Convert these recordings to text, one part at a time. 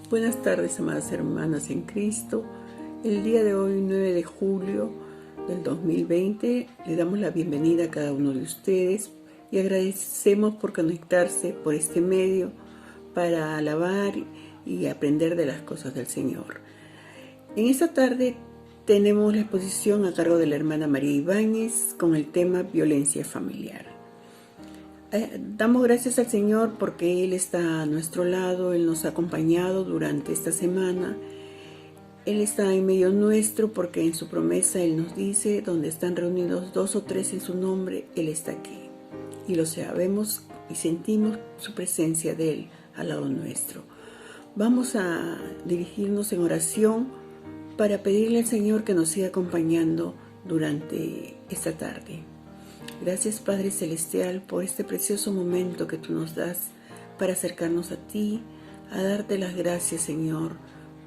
Buenas tardes, amadas hermanas en Cristo. El día de hoy, 9 de julio del 2020, le damos la bienvenida a cada uno de ustedes y agradecemos por conectarse por este medio para alabar y aprender de las cosas del Señor. En esta tarde tenemos la exposición a cargo de la hermana María Ibáñez con el tema violencia familiar. Damos gracias al Señor porque Él está a nuestro lado, Él nos ha acompañado durante esta semana. Él está en medio nuestro porque en su promesa Él nos dice, donde están reunidos 2 o 3 en su nombre, Él está aquí. Y lo sabemos y sentimos su presencia de Él al lado nuestro. Vamos a dirigirnos en oración para pedirle al Señor que nos siga acompañando durante esta tarde. Gracias, Padre Celestial, por este precioso momento que tú nos das para acercarnos a ti, a darte las gracias, Señor,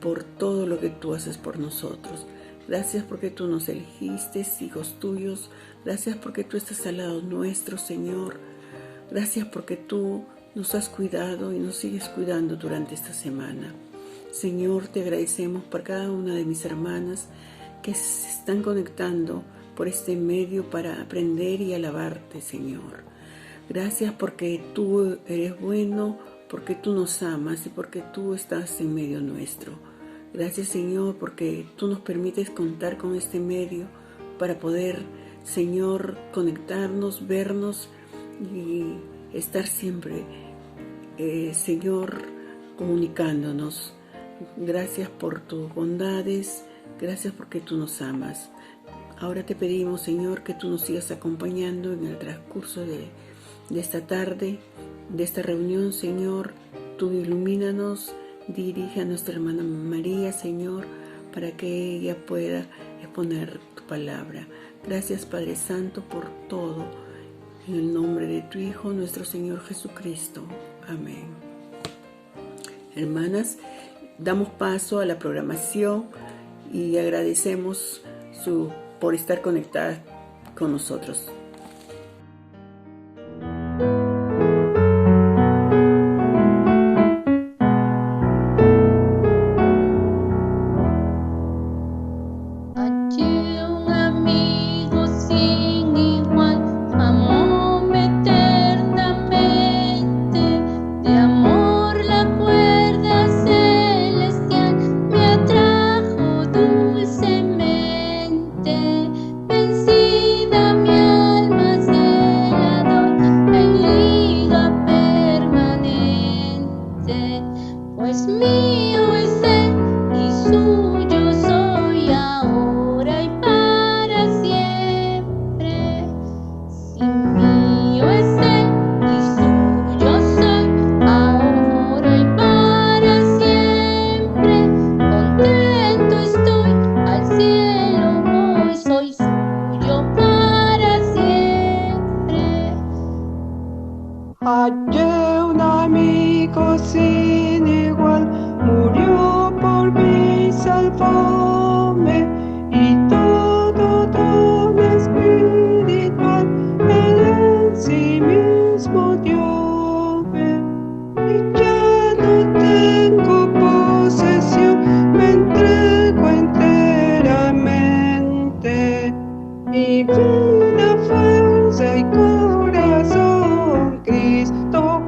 por todo lo que tú haces por nosotros. Gracias porque tú nos elegiste, hijos tuyos. Gracias porque tú estás al lado nuestro, Señor. Gracias porque tú nos has cuidado y nos sigues cuidando durante esta semana. Señor, te agradecemos por cada una de mis hermanas que se están conectando por este medio para aprender y alabarte, Señor. Gracias porque tú eres bueno, porque tú nos amas y porque tú estás en medio nuestro. Gracias, Señor, porque tú nos permites contar con este medio para poder, Señor, conectarnos, vernos y estar siempre, Señor, comunicándonos. Gracias por tus bondades, gracias porque tú nos amas. Ahora te pedimos, Señor, que tú nos sigas acompañando en el transcurso de esta tarde, de esta reunión, Señor. Tú ilumínanos, dirige a nuestra hermana María, Señor, para que ella pueda exponer tu palabra. Gracias, Padre Santo, por todo. En el nombre de tu Hijo, nuestro Señor Jesucristo. Amén. Hermanas, damos paso a la programación y agradecemos por estar conectadas con nosotros. Hallé un amigo sin igual, murió por mí, salvóme, y todo don espiritual Él en sí mismo dióme. Y ya no tengo posesión, me entrego enteramente, mi vida, fuerza y corazón Cristo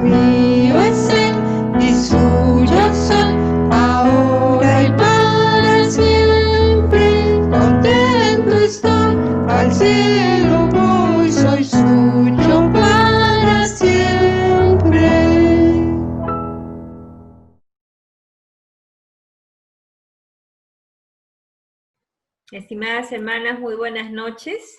mío es Él y suyo soy, ahora y para siempre. Contento estoy, al cielo voy, soy suyo para siempre. Estimadas hermanas, muy buenas noches.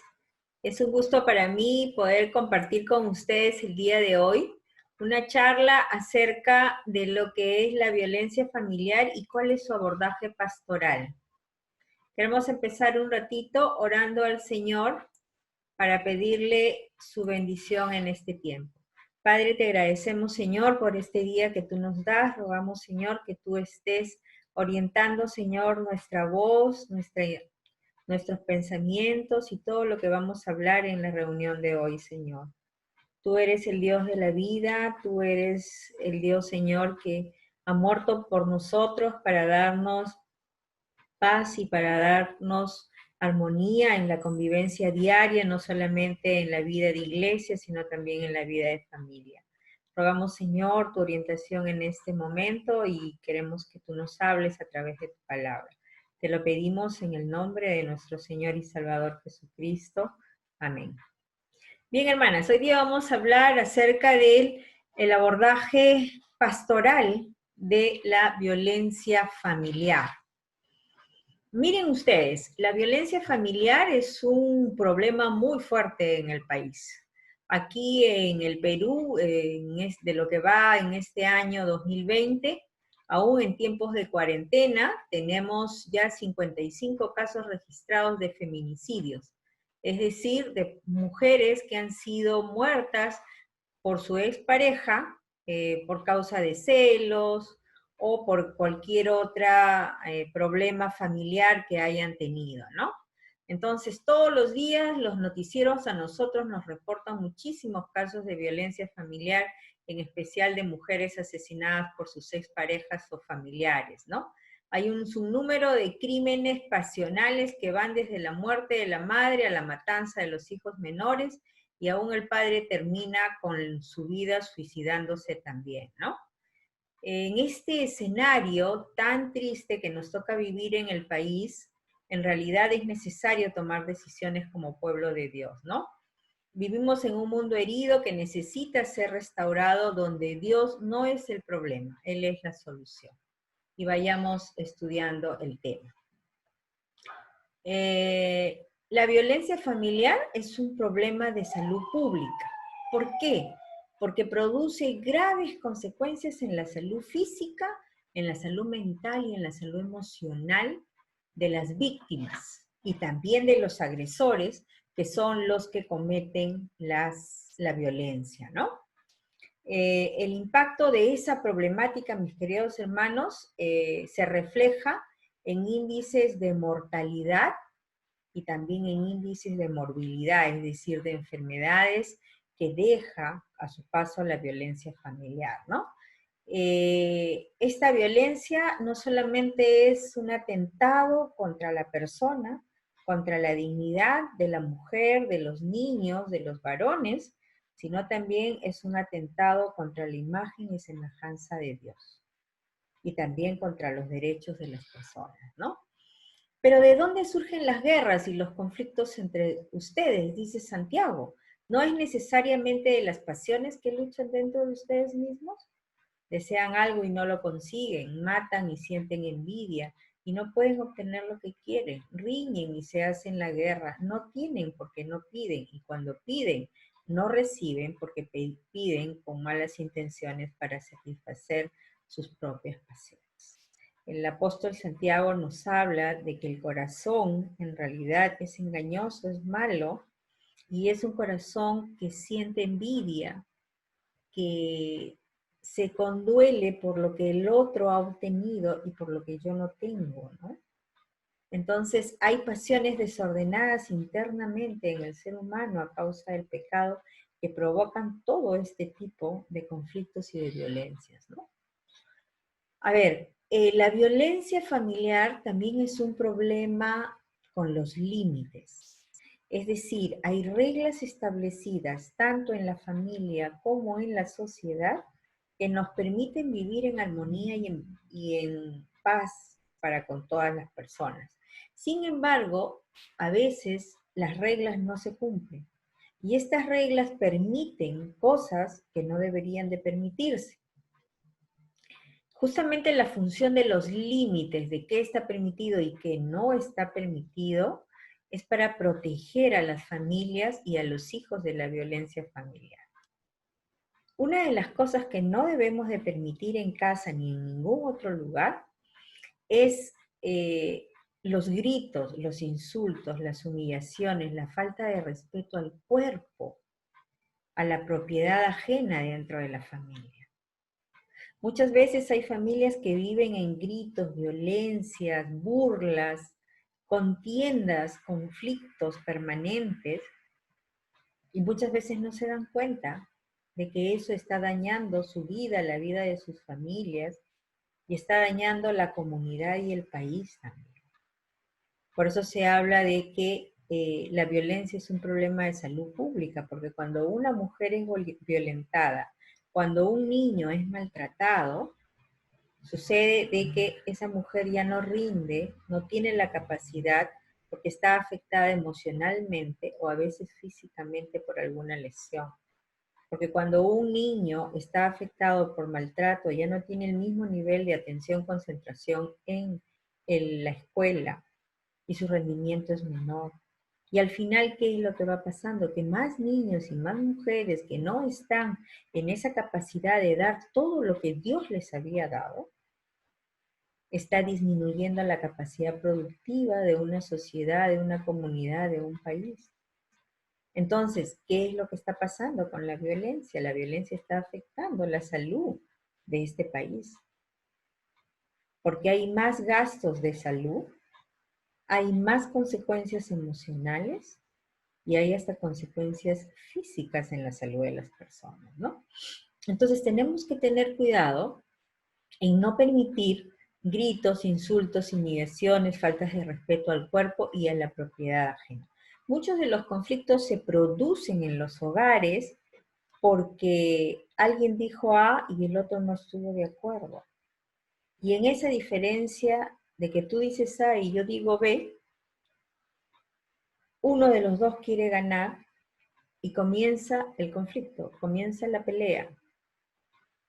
Es un gusto para mí poder compartir con ustedes el día de hoy una charla acerca de lo que es la violencia familiar y cuál es su abordaje pastoral. Queremos empezar un ratito orando al Señor para pedirle su bendición en este tiempo. Padre, te agradecemos, Señor, por este día que tú nos das. Rogamos, Señor, que tú estés orientando, Señor, nuestra voz, nuestros pensamientos y todo lo que vamos a hablar en la reunión de hoy, Señor. Tú eres el Dios de la vida, tú eres el Dios, Señor, que ha muerto por nosotros para darnos paz y para darnos armonía en la convivencia diaria, no solamente en la vida de iglesia, sino también en la vida de familia. Rogamos, Señor, tu orientación en este momento y queremos que tú nos hables a través de tu palabra. Te lo pedimos en el nombre de nuestro Señor y Salvador Jesucristo. Amén. Bien, hermanas, hoy día vamos a hablar acerca del abordaje pastoral de la violencia familiar. Miren ustedes, la violencia familiar es un problema muy fuerte en el país. Aquí en el Perú, de lo que va en este año 2020, aún en tiempos de cuarentena, tenemos ya 55 casos registrados de feminicidios, es decir, de mujeres que han sido muertas por su expareja por causa de celos o por cualquier otro problema familiar que hayan tenido, ¿no? Entonces, todos los días los noticieros a nosotros nos reportan muchísimos casos de violencia familiar, en especial de mujeres asesinadas por sus exparejas o familiares, ¿no? Hay un sinnúmero de crímenes pasionales que van desde la muerte de la madre a la matanza de los hijos menores, y aún el padre termina con su vida suicidándose también, ¿no? En este escenario tan triste que nos toca vivir en el país, en realidad es necesario tomar decisiones como pueblo de Dios, ¿no? Vivimos en un mundo herido que necesita ser restaurado, donde Dios no es el problema, Él es la solución. Y vayamos estudiando el tema. La violencia familiar es un problema de salud pública. ¿Por qué? Porque produce graves consecuencias en la salud física, en la salud mental y en la salud emocional de las víctimas y también de los agresores, que son los que cometen la violencia, ¿no? El impacto de esa problemática, mis queridos hermanos, se refleja en índices de mortalidad y también en índices de morbilidad, es decir, de enfermedades que deja a su paso la violencia familiar, ¿no? Esta violencia no solamente es un atentado contra la persona, contra la dignidad de la mujer, de los niños, de los varones, sino también es un atentado contra la imagen y semejanza de Dios, y también contra los derechos de las personas, ¿no? Pero ¿de dónde surgen las guerras y los conflictos entre ustedes? Dice Santiago. ¿No es necesariamente de las pasiones que luchan dentro de ustedes mismos? Desean algo y no lo consiguen, matan y sienten envidia, y no pueden obtener lo que quieren, riñen y se hacen la guerra, no tienen porque no piden, y cuando piden, no reciben porque piden con malas intenciones para satisfacer sus propias pasiones. El apóstol Santiago nos habla de que el corazón en realidad es engañoso, es malo, y es un corazón que siente envidia, que se conduele por lo que el otro ha obtenido y por lo que yo no tengo, ¿no? Entonces hay pasiones desordenadas internamente en el ser humano a causa del pecado que provocan todo este tipo de conflictos y de violencias, ¿no? A ver, la violencia familiar también es un problema con los límites. Es decir, hay reglas establecidas tanto en la familia como en la sociedad que nos permiten vivir en armonía y en paz para con todas las personas. Sin embargo, a veces las reglas no se cumplen y estas reglas permiten cosas que no deberían de permitirse. Justamente la función de los límites, de qué está permitido y qué no está permitido, es para proteger a las familias y a los hijos de la violencia familiar. Una de las cosas que no debemos de permitir en casa ni en ningún otro lugar es los gritos, los insultos, las humillaciones, la falta de respeto al cuerpo, a la propiedad ajena dentro de la familia. Muchas veces hay familias que viven en gritos, violencias, burlas, contiendas, conflictos permanentes, y muchas veces no se dan cuenta de que eso está dañando su vida, la vida de sus familias, y está dañando la comunidad y el país también. Por eso se habla de que la violencia es un problema de salud pública, porque cuando una mujer es violentada, cuando un niño es maltratado, sucede de que esa mujer ya no rinde, no tiene la capacidad, porque está afectada emocionalmente o a veces físicamente por alguna lesión. Porque cuando un niño está afectado por maltrato, ya no tiene el mismo nivel de atención, concentración en la escuela y su rendimiento es menor. Y al final, ¿qué es lo que va pasando? Que más niños y más mujeres que no están en esa capacidad de dar todo lo que Dios les había dado, está disminuyendo la capacidad productiva de una sociedad, de una comunidad, de un país. Entonces, ¿qué es lo que está pasando con la violencia? La violencia está afectando la salud de este país. Porque hay más gastos de salud, hay más consecuencias emocionales y hay hasta consecuencias físicas en la salud de las personas, ¿no? Entonces, tenemos que tener cuidado en no permitir gritos, insultos, humillaciones, faltas de respeto al cuerpo y a la propiedad ajena. Muchos de los conflictos se producen en los hogares porque alguien dijo A y el otro no estuvo de acuerdo. Y en esa diferencia de que tú dices A y yo digo B, uno de los dos quiere ganar y comienza el conflicto, comienza la pelea.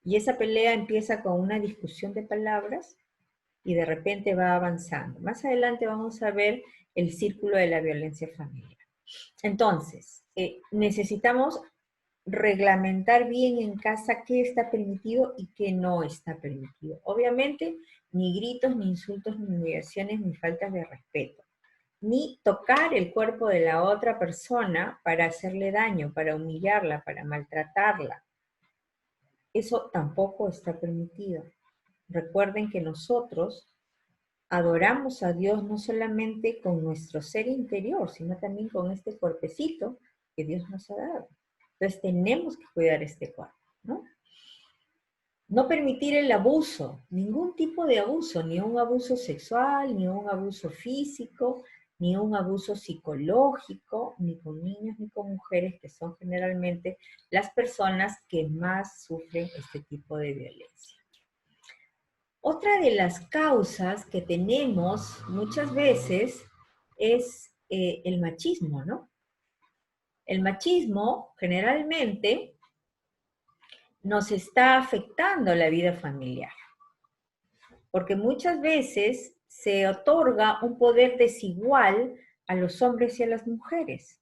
Y esa pelea empieza con una discusión de palabras y de repente va avanzando. Más adelante vamos a ver el círculo de la violencia familiar. Entonces, necesitamos reglamentar bien en casa qué está permitido y qué no está permitido. Obviamente, ni gritos, ni insultos, ni humillaciones, ni faltas de respeto. Ni tocar el cuerpo de la otra persona para hacerle daño, para humillarla, para maltratarla. Eso tampoco está permitido. Recuerden que nosotros adoramos a Dios no solamente con nuestro ser interior, sino también con este cuerpecito que Dios nos ha dado. Entonces tenemos que cuidar este cuerpo, ¿no? No permitir el abuso, ningún tipo de abuso, ni un abuso sexual, ni un abuso físico, ni un abuso psicológico, ni con niños ni con mujeres, que son generalmente las personas que más sufren este tipo de violencia. Otra de las causas que tenemos muchas veces es el machismo, ¿no? El machismo generalmente nos está afectando la vida familiar, porque muchas veces se otorga un poder desigual a los hombres y a las mujeres.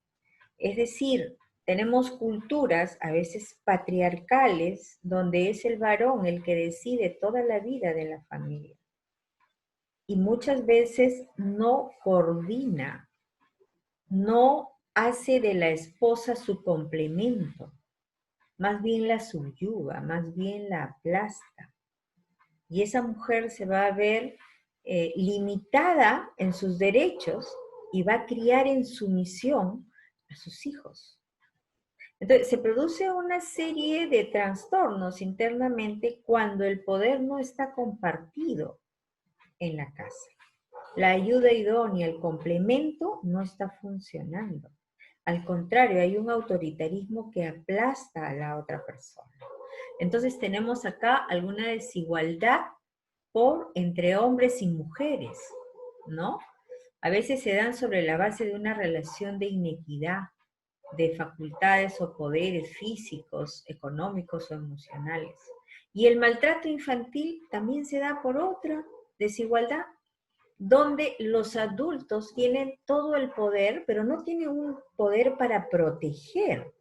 Es decir, tenemos culturas a veces patriarcales donde es el varón el que decide toda la vida de la familia. Y muchas veces no coordina, no hace de la esposa su complemento, más bien la subyuga, más bien la aplasta. Y esa mujer se va a ver limitada en sus derechos y va a criar en sumisión a sus hijos. Entonces, se produce una serie de trastornos internamente cuando el poder no está compartido en la casa. La ayuda idónea, el complemento, no está funcionando. Al contrario, hay un autoritarismo que aplasta a la otra persona. Entonces tenemos acá alguna desigualdad entre hombres y mujeres, ¿no? A veces se dan sobre la base de una relación de inequidad, de facultades o poderes físicos, económicos o emocionales. Y el maltrato infantil también se da por otra desigualdad, donde los adultos tienen todo el poder, pero no tienen un poder para proteger,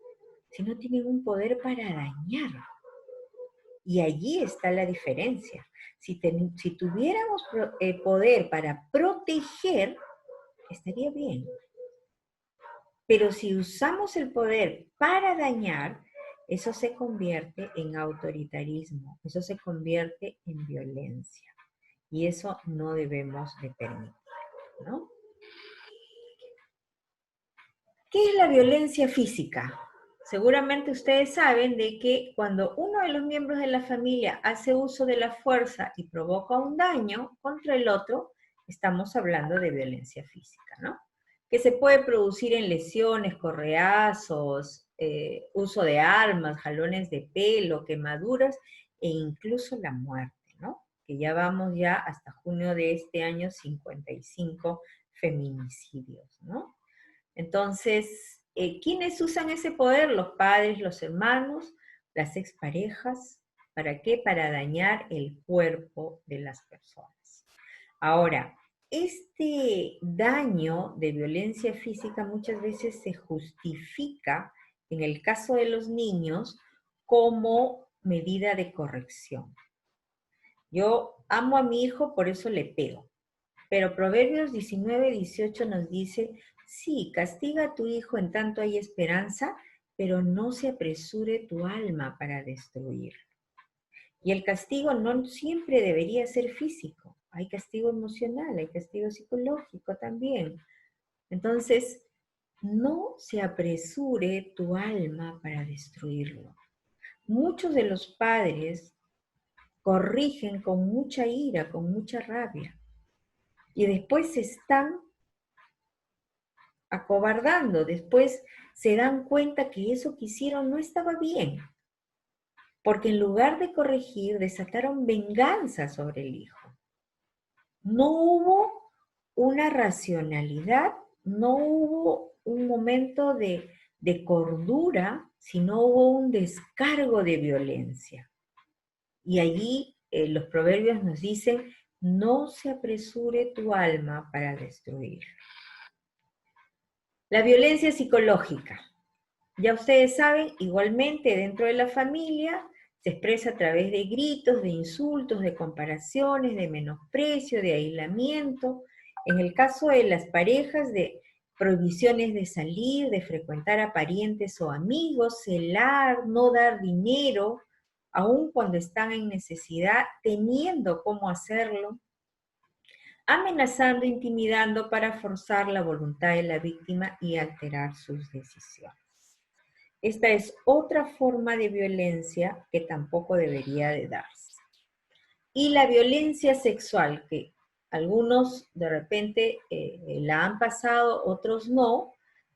sino tienen un poder para dañar. Y allí está la diferencia. Si tuviéramos poder para proteger, estaría bien. Pero si usamos el poder para dañar, eso se convierte en autoritarismo, eso se convierte en violencia. Y eso no debemos de permitir, ¿no? ¿Qué es la violencia física? Seguramente ustedes saben de que cuando uno de los miembros de la familia hace uso de la fuerza y provoca un daño contra el otro, estamos hablando de violencia física, ¿no? Que se puede producir en lesiones, correazos, uso de armas, jalones de pelo, quemaduras e incluso la muerte, ¿no? Que ya vamos ya hasta junio de este año 55 feminicidios, ¿no? Entonces, ¿quiénes usan ese poder? Los padres, los hermanos, las exparejas. ¿Para qué? Para dañar el cuerpo de las personas. Ahora, este daño de violencia física muchas veces se justifica, en el caso de los niños, como medida de corrección. Yo amo a mi hijo, por eso le pego. Pero Proverbios 19:18 nos dice, sí, castiga a tu hijo en tanto hay esperanza, pero no se apresure tu alma para destruirlo. Y el castigo no siempre debería ser físico. Hay castigo emocional, hay castigo psicológico también. Entonces, no se apresure tu alma para destruirlo. Muchos de los padres corrigen con mucha ira, con mucha rabia. Y después se están acobardando, después se dan cuenta que eso que hicieron no estaba bien, porque en lugar de corregir, desataron venganza sobre el hijo. No hubo una racionalidad, no hubo un momento de cordura, sino hubo un descargo de violencia. Y allí los proverbios nos dicen, no se apresure tu alma para destruir. La violencia psicológica. Ya ustedes saben, igualmente dentro de la familia se expresa a través de gritos, de insultos, de comparaciones, de menosprecio, de aislamiento. En el caso de las parejas, de prohibiciones de salir, de frecuentar a parientes o amigos, celar, no dar dinero, aun cuando están en necesidad, teniendo cómo hacerlo, amenazando, intimidando para forzar la voluntad de la víctima y alterar sus decisiones. Esta es otra forma de violencia que tampoco debería de darse. Y la violencia sexual, que algunos de repente la han pasado, otros no,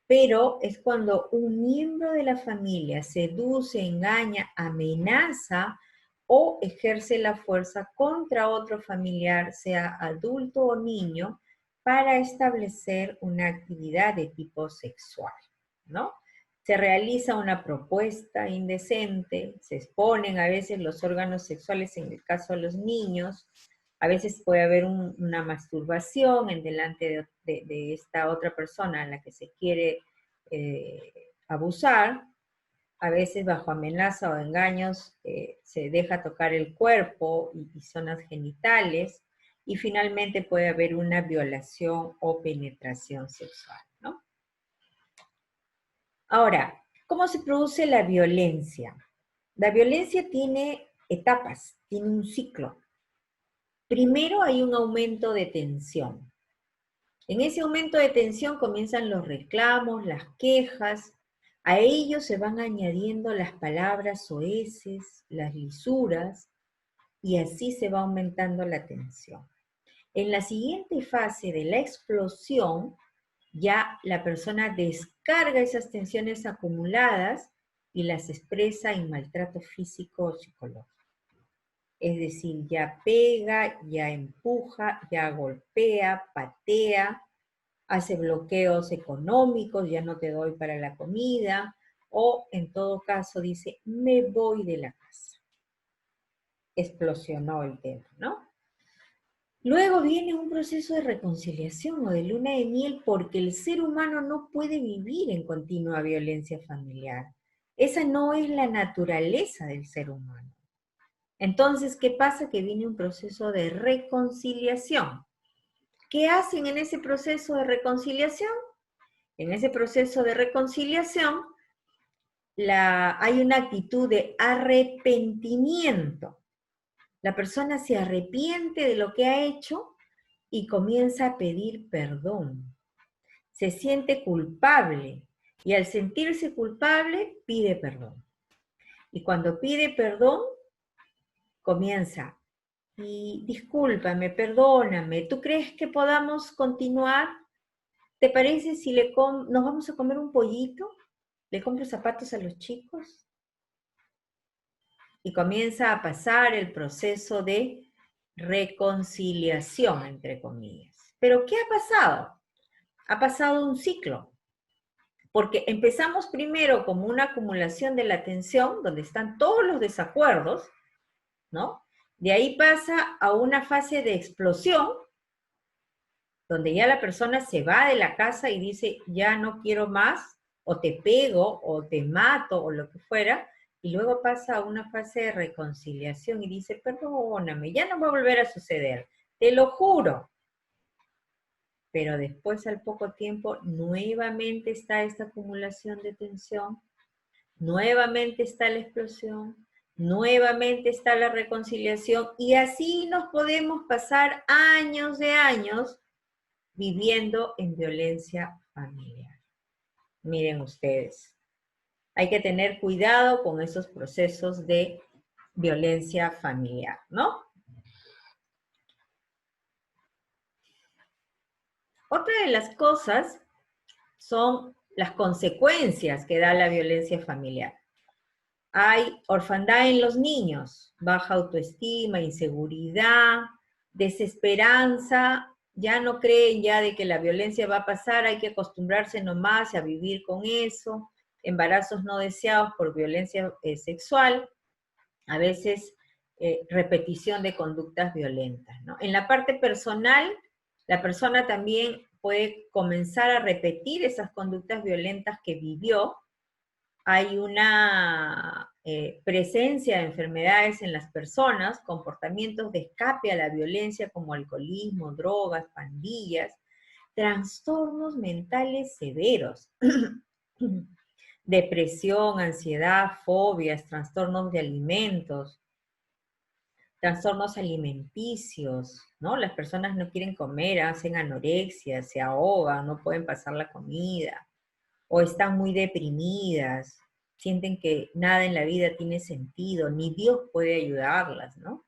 pero es cuando un miembro de la familia seduce, engaña, amenaza o ejerce la fuerza contra otro familiar, sea adulto o niño, para establecer una actividad de tipo sexual, ¿no? Se realiza una propuesta indecente, se exponen a veces los órganos sexuales en el caso de los niños, a veces puede haber una masturbación en delante de esta otra persona a la que se quiere abusar, a veces bajo amenaza o engaños se deja tocar el cuerpo y zonas genitales, y finalmente puede haber una violación o penetración sexual, ¿no? Ahora, ¿cómo se produce la violencia? La violencia tiene etapas, tiene un ciclo. Primero hay un aumento de tensión. En ese aumento de tensión comienzan los reclamos, las quejas, a ellos se van añadiendo las palabras soeces, las lisuras, y así se va aumentando la tensión. En la siguiente fase de la explosión, ya la persona descarga esas tensiones acumuladas y las expresa en maltrato físico o psicológico. Es decir, ya pega, ya empuja, ya golpea, patea, hace bloqueos económicos, ya no te doy para la comida, o en todo caso dice, me voy de la casa. Explosionó el tema, ¿no? Luego viene un proceso de reconciliación o de luna de miel porque el ser humano no puede vivir en continua violencia familiar. Esa no es la naturaleza del ser humano. Entonces, ¿qué pasa? Que viene un proceso de reconciliación. ¿Qué hacen en ese proceso de reconciliación? En ese proceso de reconciliación hay una actitud de arrepentimiento. La persona se arrepiente de lo que ha hecho y comienza a pedir perdón. Se siente culpable y al sentirse culpable pide perdón. Y cuando pide perdón, comienza, y discúlpame, perdóname, ¿tú crees que podamos continuar? ¿Te parece si nos vamos a comer un pollito? ¿Le compro zapatos a los chicos? Y comienza a pasar el proceso de reconciliación, entre comillas. ¿Pero qué ha pasado? Ha pasado un ciclo. Porque empezamos primero como una acumulación de la tensión, donde están todos los desacuerdos, ¿no? De ahí pasa a una fase de explosión, donde ya la persona se va de la casa y dice, ya no quiero más, o te pego, o te mato, o lo que fuera, y luego pasa a una fase de reconciliación y dice, perdóname, ya no va a volver a suceder, te lo juro. Pero después, al poco tiempo, nuevamente está esta acumulación de tensión, nuevamente está la explosión, nuevamente está la reconciliación, y así nos podemos pasar años de años viviendo en violencia familiar. Miren ustedes, hay que tener cuidado con esos procesos de violencia familiar, ¿no? Otra de las cosas son las consecuencias que da la violencia familiar. Hay orfandad en los niños, baja autoestima, inseguridad, desesperanza, ya no creen ya de que la violencia va a pasar, hay que acostumbrarse nomás a vivir con eso, embarazos no deseados por violencia sexual, a veces repetición de conductas violentas, ¿no? En la parte personal, la persona también puede comenzar a repetir esas conductas violentas que vivió. Hay una presencia de enfermedades en las personas, comportamientos de escape a la violencia como alcoholismo, drogas, pandillas, trastornos mentales severos, depresión, ansiedad, fobias, trastornos de alimentos, trastornos alimenticios, ¿no? Las personas no quieren comer, hacen anorexia, se ahogan, no pueden pasar la comida, o están muy deprimidas, sienten que nada en la vida tiene sentido, ni Dios puede ayudarlas, ¿no?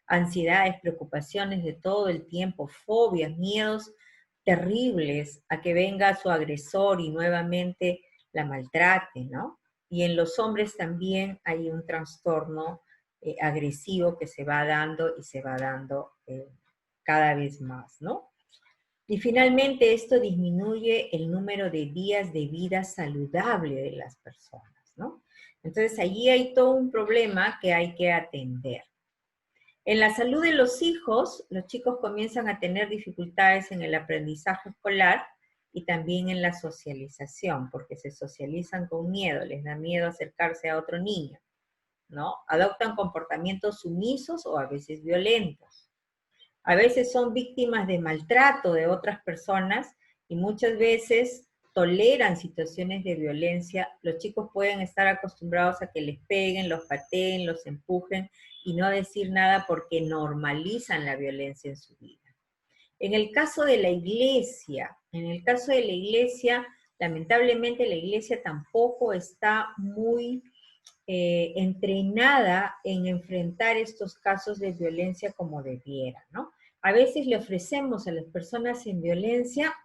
Ansiedades, preocupaciones de todo el tiempo, fobias, miedos terribles a que venga su agresor y nuevamente la maltrate, ¿no? Y en los hombres también hay un trastorno agresivo que se va dando y se va dando cada vez más, ¿no? Y finalmente esto disminuye el número de días de vida saludable de las personas, ¿no? Entonces allí hay todo un problema que hay que atender. En la salud de los hijos, los chicos comienzan a tener dificultades en el aprendizaje escolar y también en la socialización, porque se socializan con miedo, les da miedo acercarse a otro niño, ¿no? Adoptan comportamientos sumisos o a veces violentos. A veces son víctimas de maltrato de otras personas y muchas veces toleran situaciones de violencia. Los chicos pueden estar acostumbrados a que les peguen, los pateen, los empujen y no decir nada porque normalizan la violencia en su vida. En el caso de la iglesia, lamentablemente la iglesia tampoco está muy entrenada en enfrentar estos casos de violencia como debiera, ¿no? A veces le ofrecemos a las personas en violencia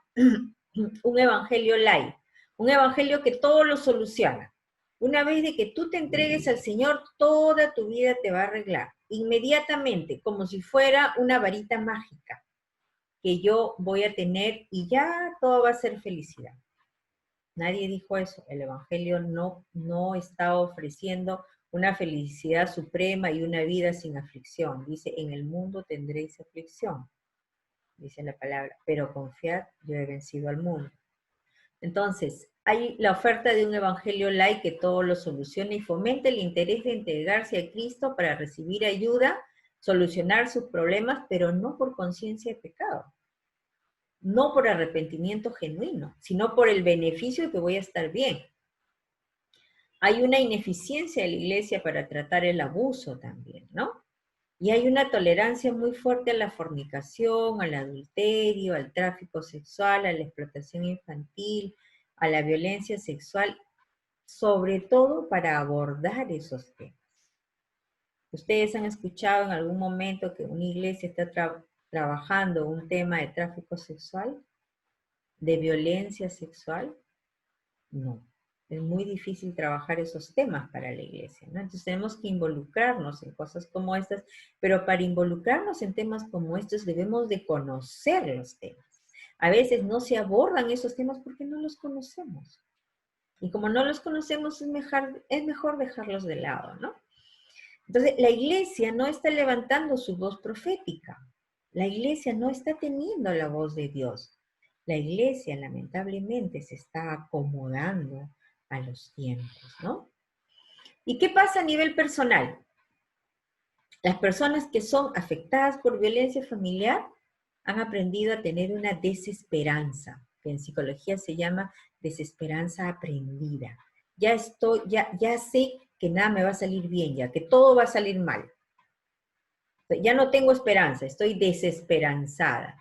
un evangelio light, un evangelio que todo lo soluciona. Una vez de que tú te entregues al Señor, toda tu vida te va a arreglar. Inmediatamente, como si fuera una varita mágica que yo voy a tener y ya todo va a ser felicidad. Nadie dijo eso. El Evangelio no está ofreciendo una felicidad suprema y una vida sin aflicción. Dice, en el mundo tendréis aflicción, dice la palabra, pero confiad, yo he vencido al mundo. Entonces, hay la oferta de un evangelio light que todo lo soluciona y fomenta el interés de entregarse a Cristo para recibir ayuda, solucionar sus problemas, pero no por conciencia de pecado, no por arrepentimiento genuino, sino por el beneficio de que voy a estar bien. Hay una ineficiencia de la iglesia para tratar el abuso también, ¿no? Y hay una tolerancia muy fuerte a la fornicación, al adulterio, al tráfico sexual, a la explotación infantil, a la violencia sexual, sobre todo para abordar esos temas. ¿Ustedes han escuchado en algún momento que una iglesia está trabajando un tema de tráfico sexual, de violencia sexual? No. Es muy difícil trabajar esos temas para la iglesia, ¿no? Entonces tenemos que involucrarnos en cosas como estas, pero para involucrarnos en temas como estos debemos de conocer los temas. A veces no se abordan esos temas porque no los conocemos. Y como no los conocemos, es mejor dejarlos de lado, ¿no? Entonces, la iglesia no está levantando su voz profética. La iglesia no está teniendo la voz de Dios. La iglesia, lamentablemente, se está acomodando a los tiempos, ¿no? ¿Y qué pasa a nivel personal? Las personas que son afectadas por violencia familiar han aprendido a tener una desesperanza, que en psicología se llama desesperanza aprendida. Ya sé que nada me va a salir bien, ya que todo va a salir mal. Ya no tengo esperanza, estoy desesperanzada.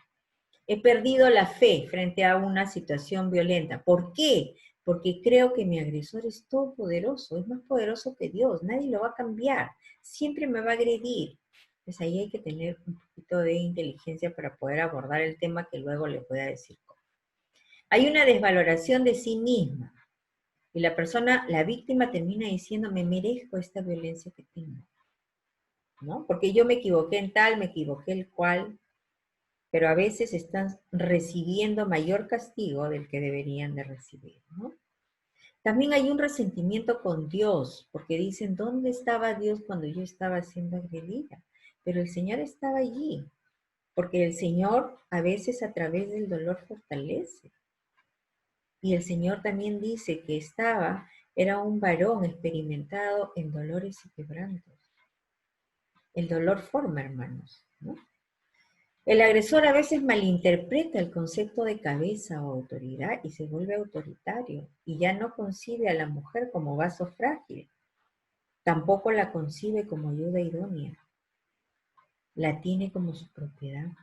He perdido la fe frente a una situación violenta. ¿Por qué? Porque creo que mi agresor es todopoderoso, es más poderoso que Dios, nadie lo va a cambiar, siempre me va a agredir. Pues ahí hay que tener un poquito de inteligencia para poder abordar el tema que luego les voy a decir cómo. Hay una desvaloración de sí misma y la víctima termina diciendo, me merezco esta violencia que tengo, ¿no? Porque yo me equivoqué en tal, me equivoqué en cual, pero a veces están recibiendo mayor castigo del que deberían de recibir, ¿no? También hay un resentimiento con Dios, porque dicen, ¿dónde estaba Dios cuando yo estaba siendo agredida? Pero el Señor estaba allí, porque el Señor a veces a través del dolor fortalece. Y el Señor también dice que era un varón experimentado en dolores y quebrantos. El dolor forma, hermanos, ¿no? El agresor a veces malinterpreta el concepto de cabeza o autoridad y se vuelve autoritario y ya no concibe a la mujer como vaso frágil. Tampoco la concibe como ayuda idónea. La tiene como su propiedad,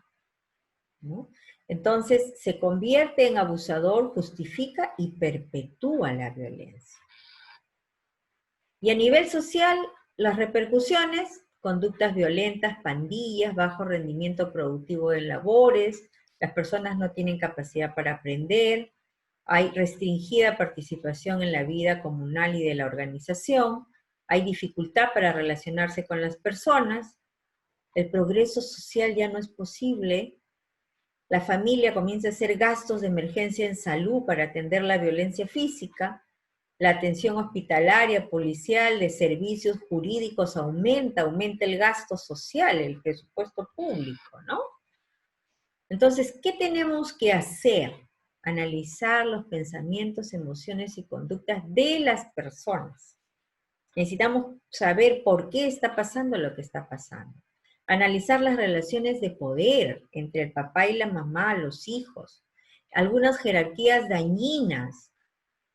¿no? Entonces se convierte en abusador, justifica y perpetúa la violencia. Y a nivel social, las repercusiones: conductas violentas, pandillas, bajo rendimiento productivo de labores, las personas no tienen capacidad para aprender, hay restringida participación en la vida comunal y de la organización, hay dificultad para relacionarse con las personas, el progreso social ya no es posible, la familia comienza a hacer gastos de emergencia en salud para atender la violencia física, la atención hospitalaria, policial, de servicios jurídicos aumenta el gasto social, el presupuesto público, ¿no? Entonces, ¿qué tenemos que hacer? Analizar los pensamientos, emociones y conductas de las personas. Necesitamos saber por qué está pasando lo que está pasando. Analizar las relaciones de poder entre el papá y la mamá, los hijos. Algunas jerarquías dañinas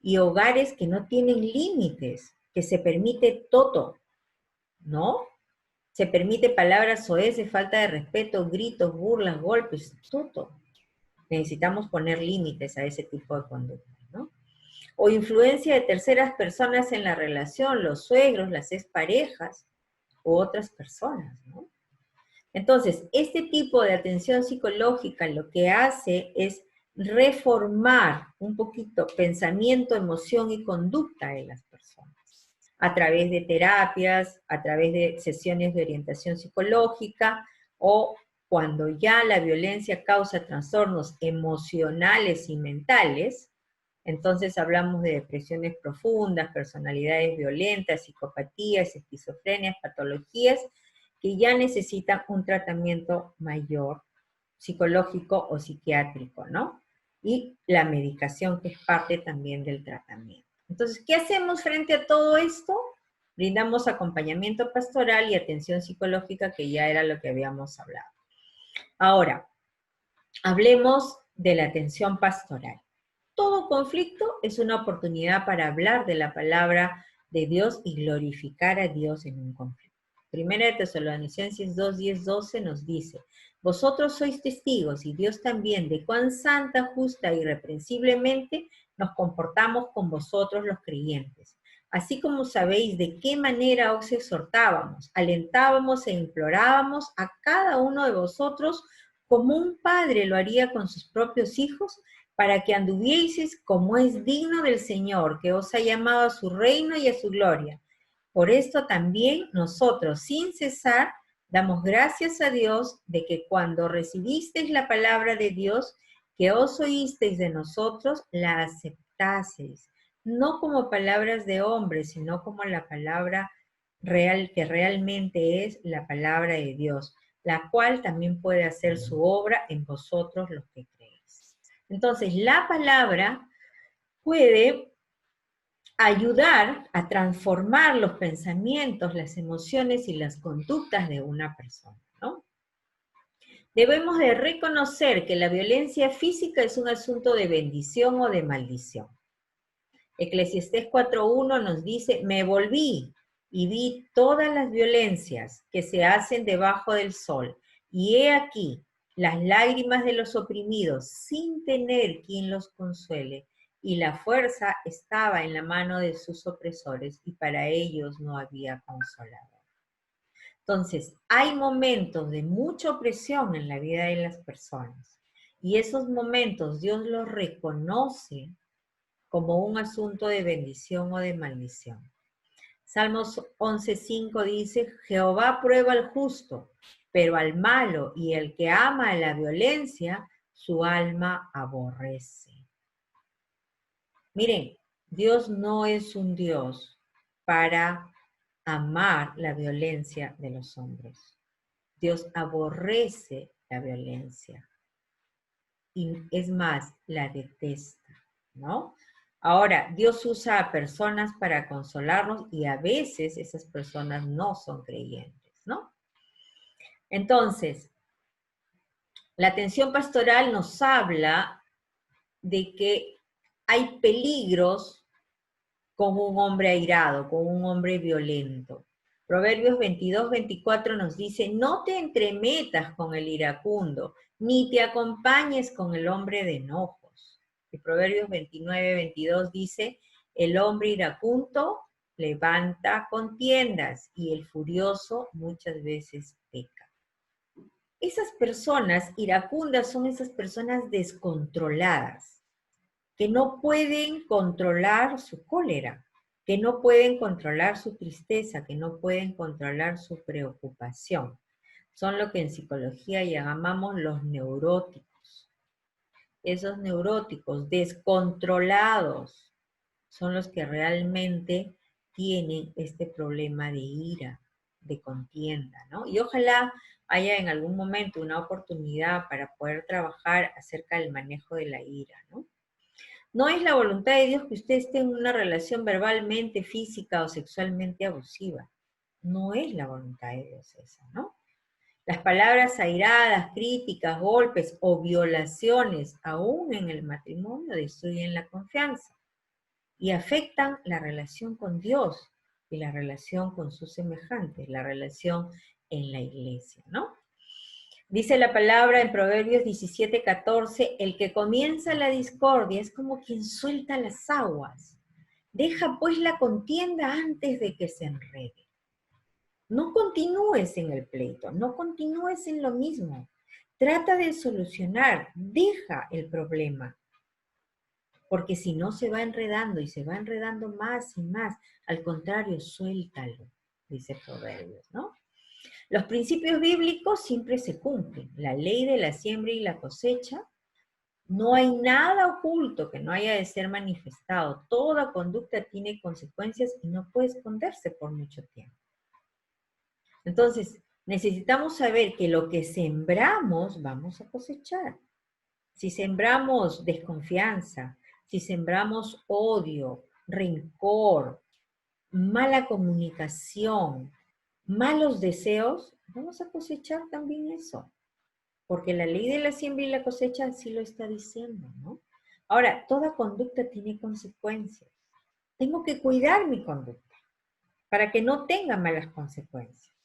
y hogares que no tienen límites, que se permite todo, ¿no? Se permite palabras soeces, falta de respeto, gritos, burlas, golpes, todo. Necesitamos poner límites a ese tipo de conducta, ¿no? O influencia de terceras personas en la relación, los suegros, las exparejas, u otras personas, ¿no? Entonces, este tipo de atención psicológica lo que hace es reformar un poquito pensamiento, emoción y conducta de las personas. a través de terapias, a través de sesiones de orientación psicológica, o cuando ya la violencia causa trastornos emocionales y mentales, entonces hablamos de depresiones profundas, personalidades violentas, psicopatías, esquizofrenias, patologías que ya necesitan un tratamiento mayor, psicológico o psiquiátrico, ¿no? Y la medicación, que es parte también del tratamiento. Entonces, ¿qué hacemos frente a todo esto? Brindamos acompañamiento pastoral y atención psicológica, que ya era lo que habíamos hablado. Ahora, hablemos de la atención pastoral. Todo conflicto es una oportunidad para hablar de la palabra de Dios y glorificar a Dios en un conflicto. Primera de Tesalonicenses 2, 10, 12 nos dice: vosotros sois testigos, y Dios también, de cuán santa, justa y irreprensiblemente nos comportamos con vosotros los creyentes. Así como sabéis de qué manera os exhortábamos, alentábamos e implorábamos a cada uno de vosotros como un padre lo haría con sus propios hijos, para que anduvieseis como es digno del Señor, que os ha llamado a su reino y a su gloria. Por esto también nosotros, sin cesar, damos gracias a Dios de que cuando recibisteis la palabra de Dios, que os oísteis de nosotros, la aceptaseis, no como palabras de hombres, sino como la palabra real, que realmente es la palabra de Dios, la cual también puede hacer su obra en vosotros los que creéis. Entonces, la palabra puede ayudar a transformar los pensamientos, las emociones y las conductas de una persona, ¿no? Debemos de reconocer que la violencia física es un asunto de bendición o de maldición. Eclesiastés 4:1 nos dice: me volví y vi todas las violencias que se hacen debajo del sol, y he aquí las lágrimas de los oprimidos sin tener quien los consuele, y la fuerza estaba en la mano de sus opresores, y para ellos no había consolador. Entonces, hay momentos de mucha opresión en la vida de las personas, y esos momentos Dios los reconoce como un asunto de bendición o de maldición. Salmos 11:5 dice: Jehová prueba al justo, pero al malo y el que ama la violencia, su alma aborrece. Miren, Dios no es un Dios para amar la violencia de los hombres. Dios aborrece la violencia. Y es más, la detesta, ¿no? Ahora, Dios usa a personas para consolarnos, y a veces esas personas no son creyentes, ¿no? Entonces, la atención pastoral nos habla de que hay peligros con un hombre airado, con un hombre violento. Proverbios 22:24 nos dice: no te entremetas con el iracundo, ni te acompañes con el hombre de enojos. Y Proverbios 29:22 dice: el hombre iracundo levanta contiendas, y el furioso muchas veces peca. Esas personas iracundas son esas personas descontroladas, que no pueden controlar su cólera, que no pueden controlar su tristeza, que no pueden controlar su preocupación. Son lo que en psicología llamamos los neuróticos. Esos neuróticos descontrolados son los que realmente tienen este problema de ira, de contienda, ¿no? Y ojalá haya en algún momento una oportunidad para poder trabajar acerca del manejo de la ira, ¿no? No es la voluntad de Dios que usted esté en una relación verbalmente, física o sexualmente abusiva. No es la voluntad de Dios esa, ¿no? Las palabras airadas, críticas, golpes o violaciones, aún en el matrimonio, destruyen la confianza y afectan la relación con Dios y la relación con sus semejantes, la relación en la iglesia, ¿no? Dice la palabra en Proverbios 17:14: el que comienza la discordia es como quien suelta las aguas. Deja pues la contienda antes de que se enrede. No continúes en el pleito, no continúes en lo mismo. Trata de solucionar, deja el problema. porque si no se va enredando y se va enredando más y más. Al contrario, suéltalo, dice Proverbios, ¿no? Los principios bíblicos siempre se cumplen. La ley de la siembra y la cosecha. No hay nada oculto que no haya de ser manifestado. Toda conducta tiene consecuencias y no puede esconderse por mucho tiempo. Entonces, necesitamos saber que lo que sembramos vamos a cosechar. Si sembramos desconfianza, si sembramos odio, rencor, mala comunicación, malos deseos, vamos a cosechar también eso. Porque la ley de la siembra y la cosecha así lo está diciendo, ¿no? Ahora, toda conducta tiene consecuencias. Tengo que cuidar mi conducta para que no tenga malas consecuencias.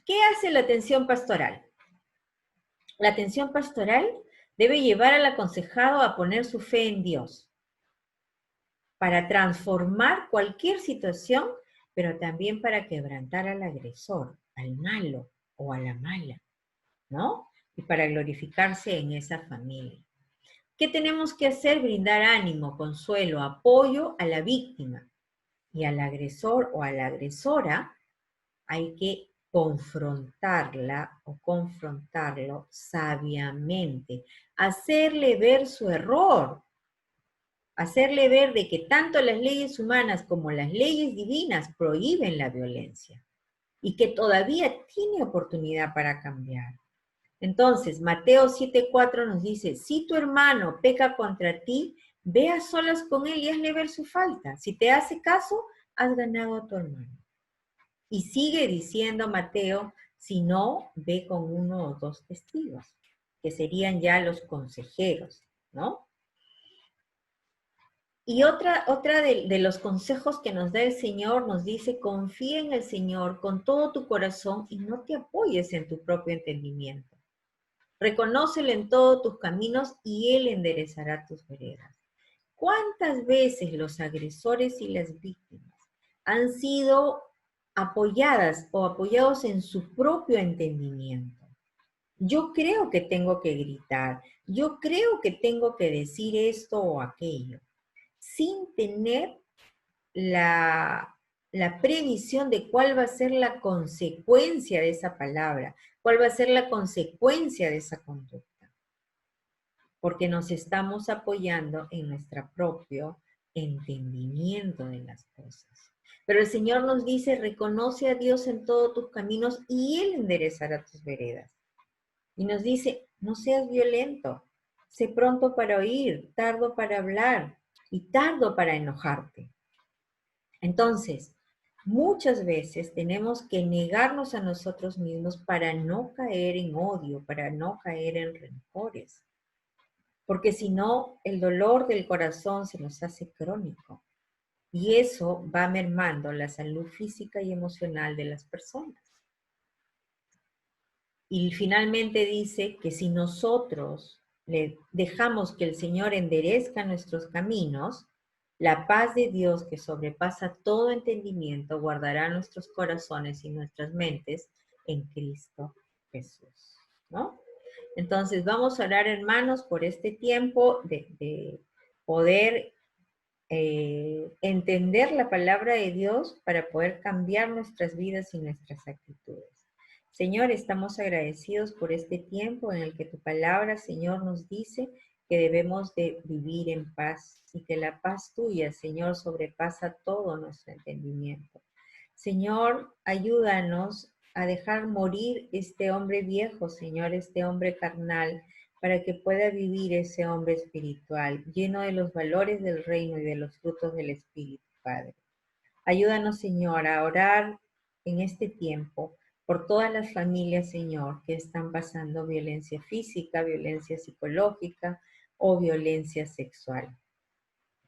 ¿Qué hace la atención pastoral? La atención pastoral debe llevar al aconsejado a poner su fe en Dios para transformar cualquier situación, pero también para quebrantar al agresor, al malo o a la mala, ¿no? Y para glorificarse en esa familia. ¿Qué tenemos que hacer? Brindar ánimo, consuelo, apoyo a la víctima. Y al agresor o a la agresora hay que confrontarla o confrontarlo sabiamente, hacerle ver su error, hacerle ver de que tanto las leyes humanas como las leyes divinas prohíben la violencia y que todavía tiene oportunidad para cambiar. Entonces, Mateo 7:4 nos dice, si tu hermano peca contra ti, ve a solas con él y hazle ver su falta. Si te hace caso, has ganado a tu hermano. Y sigue diciendo Mateo, si no, ve con uno o dos testigos, que serían ya los consejeros, ¿no? Y otra de los consejos que nos da el Señor nos dice, confía en el Señor con todo tu corazón y no te apoyes en tu propio entendimiento. Reconócelo en todos tus caminos y Él enderezará tus veredas. ¿Cuántas veces los agresores y las víctimas han sido apoyadas o apoyados en su propio entendimiento? Yo creo que tengo que gritar, yo creo que tengo que decir esto o aquello, sin tener la previsión de cuál va a ser la consecuencia de esa palabra, cuál va a ser la consecuencia de esa conducta. Porque nos estamos apoyando en nuestro propio entendimiento de las cosas. Pero el Señor nos dice, reconoce a Dios en todos tus caminos y Él enderezará tus veredas. Y nos dice, no seas violento, sé pronto para oír, tardo para hablar y tardo para enojarte. Entonces, muchas veces tenemos que negarnos a nosotros mismos para no caer en odio, para no caer en rencores. Porque si no, el dolor del corazón se nos hace crónico. Y eso va mermando la salud física y emocional de las personas. Y finalmente dice que si nosotros le dejamos que el Señor enderezca nuestros caminos, la paz de Dios que sobrepasa todo entendimiento guardará nuestros corazones y nuestras mentes en Cristo Jesús, ¿no? Entonces vamos a orar, hermanos, por este tiempo de poder entender la palabra de Dios para poder cambiar nuestras vidas y nuestras actitudes. Señor, estamos agradecidos por este tiempo en el que tu palabra, Señor, nos dice que debemos de vivir en paz y que la paz tuya, Señor, sobrepasa todo nuestro entendimiento. Señor, ayúdanos a dejar morir este hombre viejo, Señor, este hombre carnal, para que pueda vivir ese hombre espiritual, lleno de los valores del reino y de los frutos del Espíritu, Padre. Ayúdanos, Señor, a orar en este tiempo por todas las familias, Señor, que están pasando violencia física, violencia psicológica o violencia sexual.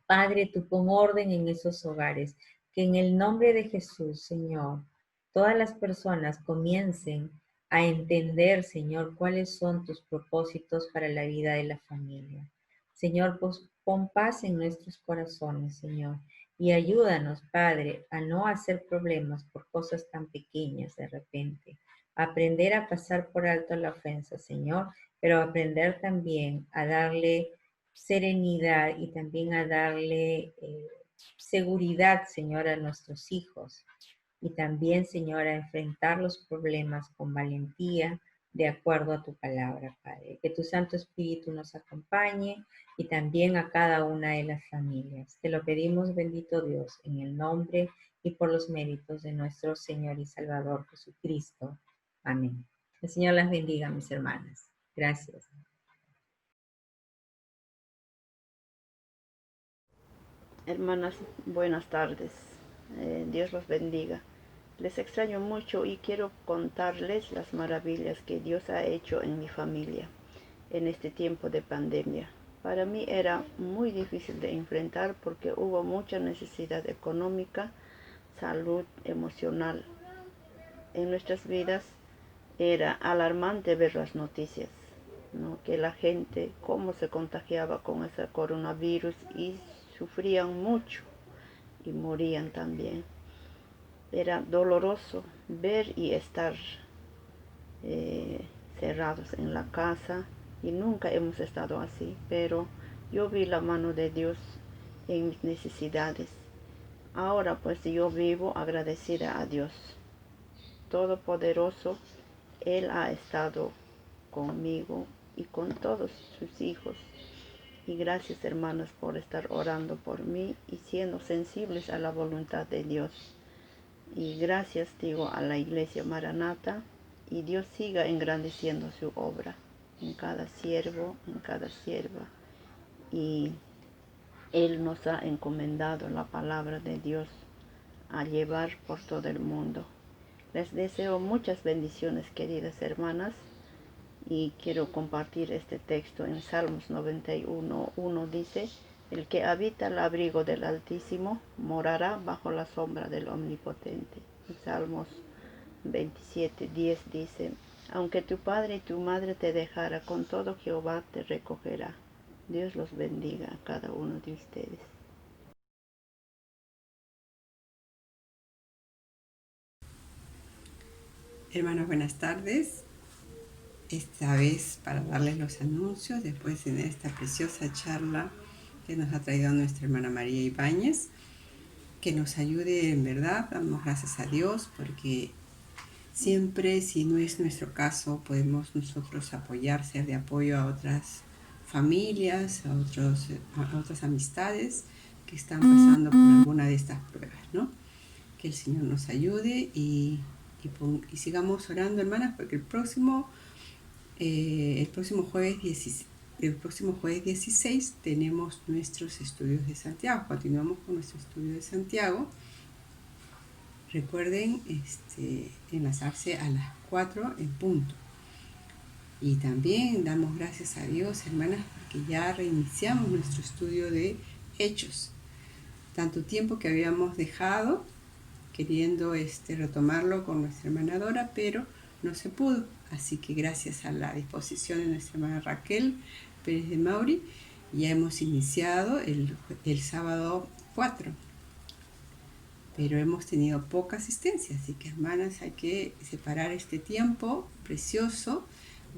Padre, tú pon orden en esos hogares, que en el nombre de Jesús, Señor, todas las personas comiencen a entender, Señor, cuáles son tus propósitos para la vida de la familia. Señor, pues pon paz en nuestros corazones, Señor, y ayúdanos, Padre, a no hacer problemas por cosas tan pequeñas de repente. Aprender a pasar por alto la ofensa, Señor, pero aprender también a darle serenidad y también a darle seguridad, Señor, a nuestros hijos. Y también, Señor, a enfrentar los problemas con valentía, de acuerdo a tu palabra, Padre. Que tu Santo Espíritu nos acompañe y también a cada una de las familias. Te lo pedimos, bendito Dios, en el nombre y por los méritos de nuestro Señor y Salvador Jesucristo. Amén. El Señor las bendiga, mis hermanas. Gracias. Hermanas, buenas tardes. Dios los bendiga. Les extraño mucho y quiero contarles las maravillas que Dios ha hecho en mi familia en este tiempo de pandemia. Para mí era muy difícil de enfrentar porque hubo mucha necesidad económica, salud emocional. En nuestras vidas era alarmante ver las noticias, ¿no? Que la gente, cómo se contagiaba con ese coronavirus y sufrían mucho y morían también. Era doloroso ver y estar cerrados en la casa y nunca hemos estado así, pero yo vi la mano de Dios en mis necesidades. Ahora pues yo vivo agradecida a Dios Todopoderoso. Él ha estado conmigo y con todos sus hijos. Y gracias, hermanos, por estar orando por mí y siendo sensibles a la voluntad de Dios. Y gracias, digo, a la Iglesia Maranata, y Dios siga engrandeciendo su obra en cada siervo, en cada sierva. Y Él nos ha encomendado la palabra de Dios a llevar por todo el mundo. Les deseo muchas bendiciones, queridas hermanas, y quiero compartir este texto en Salmos 91:1. Dice: el que habita el abrigo del Altísimo morará bajo la sombra del Omnipotente. En Salmos 27:10 dice: aunque tu padre y tu madre te dejara, con todo Jehová te recogerá. Dios los bendiga a cada uno de ustedes. Hermanos, buenas tardes. Esta vez para darles los anuncios, después de esta preciosa charla que nos ha traído nuestra hermana María Ibáñez, que nos ayude en verdad. Damos gracias a Dios porque siempre, si no es nuestro caso, podemos nosotros apoyar, ser de apoyo a otras familias, a otras amistades que están pasando por alguna de estas pruebas, ¿no? Que el Señor nos ayude y sigamos orando, hermanas, porque el próximo jueves 16 tenemos nuestros estudios de Santiago. Continuamos con nuestro estudio de Santiago. Recuerden enlazarse a las 4 en punto. Y también damos gracias a Dios, hermanas, porque ya reiniciamos nuestro estudio de Hechos. Tanto tiempo que habíamos dejado queriendo retomarlo con nuestra hermana Dora, pero no se pudo. Así que gracias a la disposición de nuestra hermana Raquel Pérez de Mauri, ya hemos iniciado el sábado 4. Pero hemos tenido poca asistencia, así que, hermanas, hay que separar este tiempo precioso,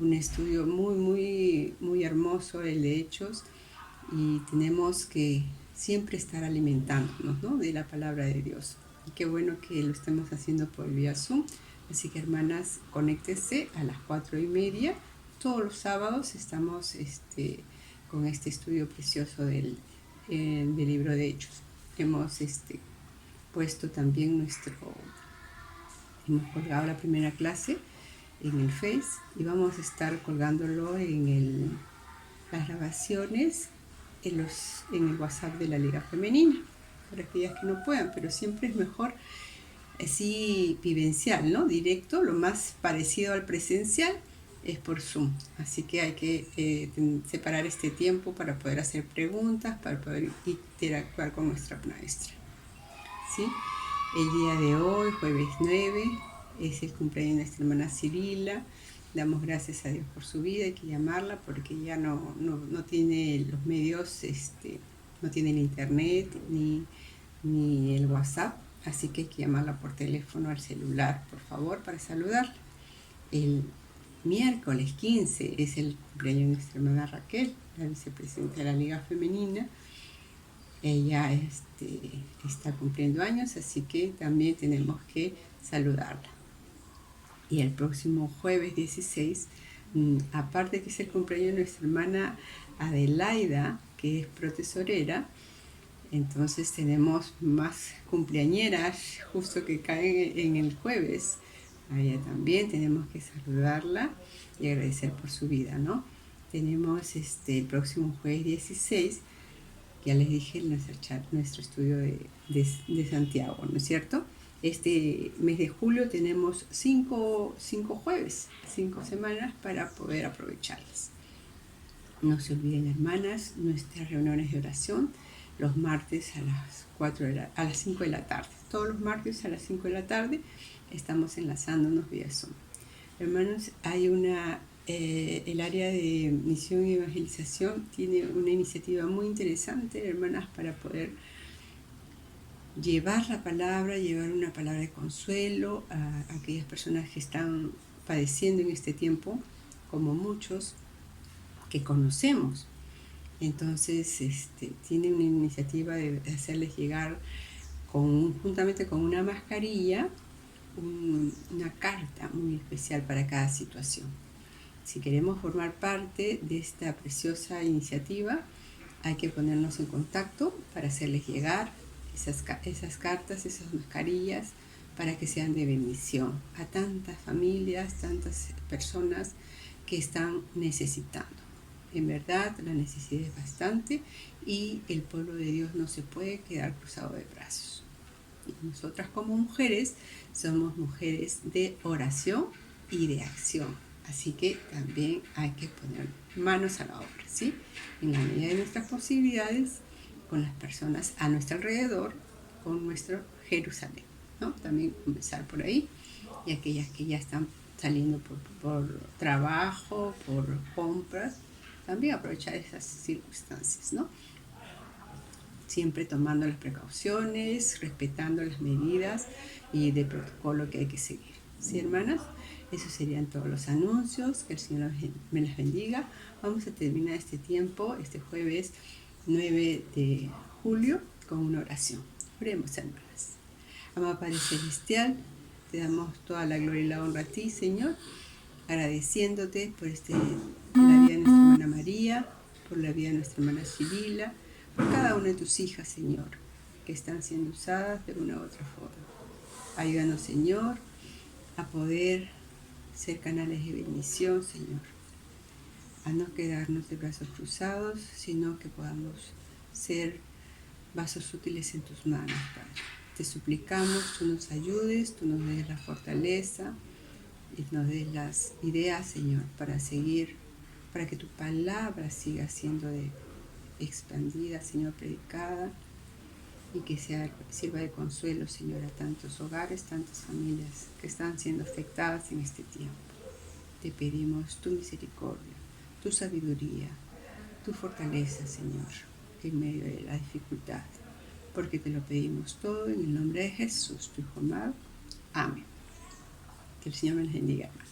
un estudio muy, muy, muy hermoso, el de Hechos, y tenemos que siempre estar alimentándonos, ¿no?, de la palabra de Dios. Y qué bueno que lo estemos haciendo por vía Zoom. Así que, hermanas, conéctense a las 4:30. Todos los sábados estamos con este estudio precioso del libro de Hechos. Hemos puesto también hemos colgado la primera clase en el Face y vamos a estar colgándolo en las grabaciones en el WhatsApp de la Liga Femenina, para aquellas que no puedan, pero siempre es mejor así vivencial, ¿no? Directo, lo más parecido al presencial es por Zoom. Así que hay que separar este tiempo para poder hacer preguntas, para poder interactuar con nuestra maestra. ¿Sí? El día de hoy, jueves 9, es el cumpleaños de nuestra hermana Cirila. Damos gracias a Dios por su vida, hay que llamarla porque ya no tiene los medios, no tiene el internet ni el WhatsApp, así que hay que llamarla por teléfono al celular, por favor, para saludarla. miércoles 15 es el cumpleaños de nuestra hermana Raquel, la vicepresidenta de la Liga Femenina. Ella está cumpliendo años, así que también tenemos que saludarla. Y el próximo jueves 16, aparte que es el cumpleaños de nuestra hermana Adelaida, que es protesorera, entonces tenemos más cumpleañeras justo que caen en el jueves. A ella también tenemos que saludarla y agradecer por su vida, ¿no? Tenemos el próximo jueves 16, ya les dije, nuestro estudio de Santiago, ¿no es cierto? Este mes de julio tenemos cinco jueves, 5 semanas para poder aprovecharlas. No se olviden, hermanas, nuestras reuniones de oración los martes a las 5 de la tarde. Todos los martes a las 5 de la tarde estamos enlazándonos vía Zoom. Hermanos, hay el área de misión y evangelización tiene una iniciativa muy interesante, hermanas, para poder llevar la palabra, llevar una palabra de consuelo a aquellas personas que están padeciendo en este tiempo, como muchos que conocemos. Entonces, tiene una iniciativa de hacerles llegar juntamente con una mascarilla, una carta muy especial para cada situación. Si queremos formar parte de esta preciosa iniciativa, hay que ponernos en contacto para hacerles llegar esas cartas, esas mascarillas, para que sean de bendición a tantas familias, tantas personas que están necesitando. En verdad, la necesidad es bastante y el pueblo de Dios no se puede quedar cruzado de brazos. Y nosotras como mujeres somos mujeres de oración y de acción. Así que también hay que poner manos a la obra, ¿sí? En la medida de nuestras posibilidades, con las personas a nuestro alrededor, con nuestro Jerusalén, ¿no? También comenzar por ahí, y aquellas que ya están saliendo por trabajo, por compras, también aprovechar esas circunstancias, ¿no? Siempre tomando las precauciones, respetando las medidas y de protocolo que hay que seguir. ¿Sí, hermanas? Esos serían todos los anuncios. Que el Señor me las bendiga. Vamos a terminar este tiempo, este jueves 9 de julio, con una oración. Oremos, hermanas. Amado Padre Celestial, te damos toda la gloria y la honra a ti, Señor, agradeciéndote por la vida de nuestra hermana María, por la vida de nuestra hermana Sibila, por cada una de tus hijas, Señor, que están siendo usadas de una u otra forma. Ayúdanos, Señor, a poder ser canales de bendición, Señor, a no quedarnos de brazos cruzados, sino que podamos ser vasos útiles en tus manos, Padre. Te suplicamos, tú nos ayudes, tú nos des la fortaleza y nos des las ideas, Señor, para seguir, para que tu palabra siga siendo expandida, Señor, predicada, y que sirva de consuelo, Señor, a tantos hogares, tantas familias que están siendo afectadas en este tiempo. Te pedimos tu misericordia, tu sabiduría, tu fortaleza, Señor, en medio de la dificultad, porque te lo pedimos todo en el nombre de Jesús, tu Hijo amado. Amén. Que el Señor me les bendiga, hermanos.